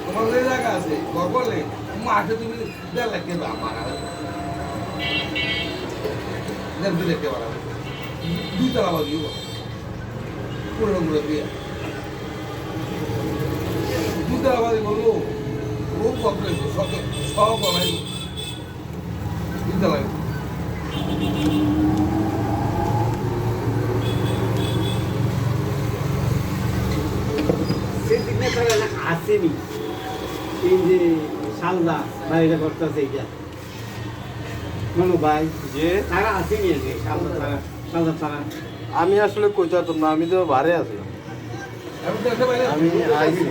তোমাদের জায়গা আছে গর্বলে মাঠে তুমি 1.5 লাখ টাকা মারা দেন 2 লাখ টাকা মারা 2 তলা বাড়ি পুরো পুরো দিয়ে 2 তলা বাড়ি বলবো রোগ কত সব বানাই 2 তলা সেদিনে তারা আসেনি এই যে সালদা বাইরে করতেছে এইটা মনো ভাই যে তারা আসেনি আগে সালদা তারা আমি আসলে কইতে পারতাম না, আমি তো বারে আছি। আমি আইছি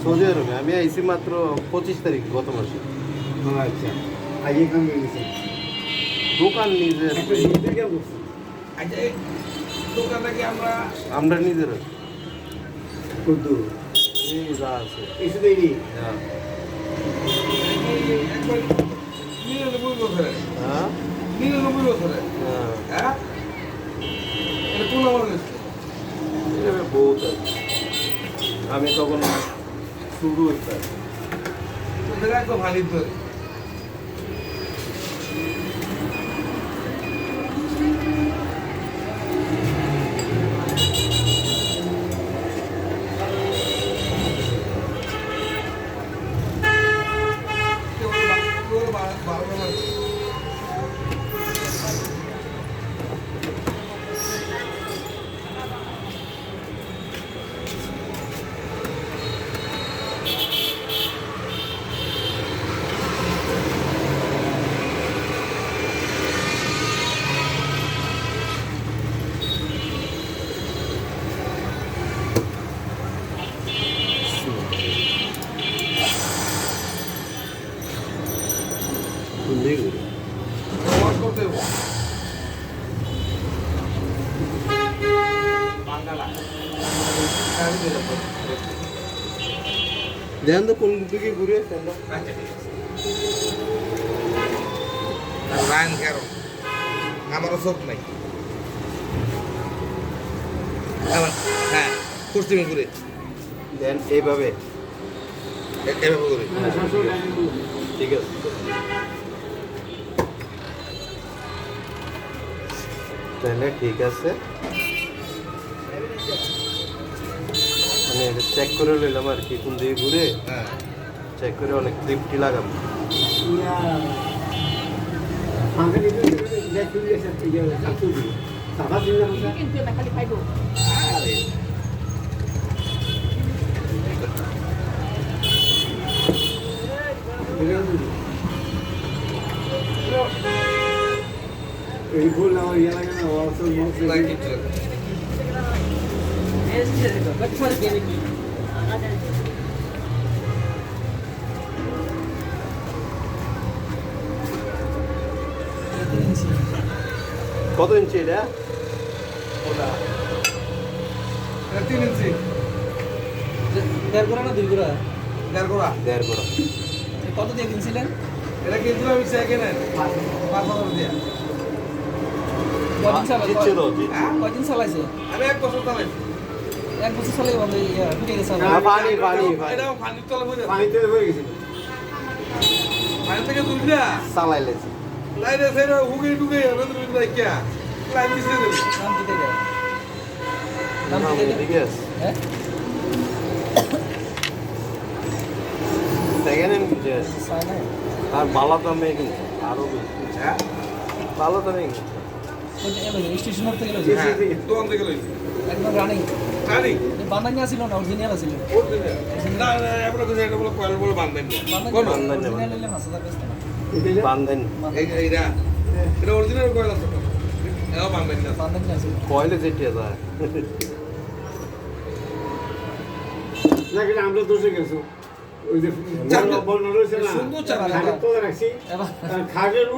সৌদি আরবে, আমি আইছি মাত্র 25 তারিখ গত মাসে। আচ্ছা আগে কাম গেছে দোকান নিজের, আচ্ছা এই দোকানটাকে আমরা নিজের কুদু এই যা আছে। এই শুধু এই হ্যাঁ একবার 99 বছরে হ্যাঁ 99 বছরে হ্যাঁ হ্যাঁ এটা কোন আমার গেছে এভাবে বহুত আছে। আমি তখন শুরু হইতাম। তোদের একদম ভালো ধরে করতে দেন তো কোন দিকে ঘুরে রান কারণ আমারও চোখ নাই হ্যাঁ পশ্চিমে ঘুরে দেন এইভাবে এভাবে ঘুরে ঠিক আছে। তাহলে ঠিক আছে, মানে এটা চেক করে লইলাম আর কি, কোন দিকে ঘুরে হ্যাঁ চেক করে অনেক তৃপ্তি লাগাম। ফাঙ্কা দিতে যা চুরি আছে এই যে সাতু দিই সাদা দিন না কিন্তু না খালি খাইবো আরে এই ভুল না ইয়া লাগে না ওয়াসল মত নাই কিছু এসে দেখো কত গেলে কি কত ইঞ্চি এটা? ওটা 3 ইঞ্চি দেড় গোড়া না দুই গোড়া 1.5 গোড়া 1.5 গোড়া। কত দিয়ে কিনছিলেন এটা কিন্তু আমি সেকেন্ড 5,000 দিয়া কদিন চালাইছে জিতছিল, জিতছিল। হ্যাঁ কদিন চালাইছে আমি 1 বছর চালাইছি এক বছর চালাই বন্ধ ইয়া ঢুকে গেছে না, পানি, পানি, পানি। এটা পানির তলে বসে পানিতে হয়ে গেছিল পানি থেকে তুললা চালাই লেছি। লাইনে সেরা হুগে ঢুকে রোদ রোদ রাখিয়া লাইন দিছে দেব নাম দিতে দেয় নাম না, দিতে দেয় ঠিক আছে। হ্যাঁ সেকেন্ড হ্যান্ড কিনছে। সাই না আর ভালো দামে কিনছে, আরো বেশি। হ্যাঁ ভালো দামে কিনছে। কোনটা এলো স্টেশন করতে গেল হ্যাঁ দোকান থেকে লইছি একদম রানিং জানি বান্দানি আছিল না অরিজিনাল আছিল না না আমরা কিছু এটা বলে কয়েল বলে বাঁধেন কোন বান্দানি, অরিজিনাল নিলে 5000 বেচতে না বান্ধেন এইটা এটা অরিজিনাল কয়েল আছে এটা বাঁধেন না বান্দানি আছিল কয়লে যেটিয়া যায়। লাগে আমরা দোষে গেছো ওই যে বল রয়েছে না সুন্দর চাকা খাগে তো রাখছি এবার খাগের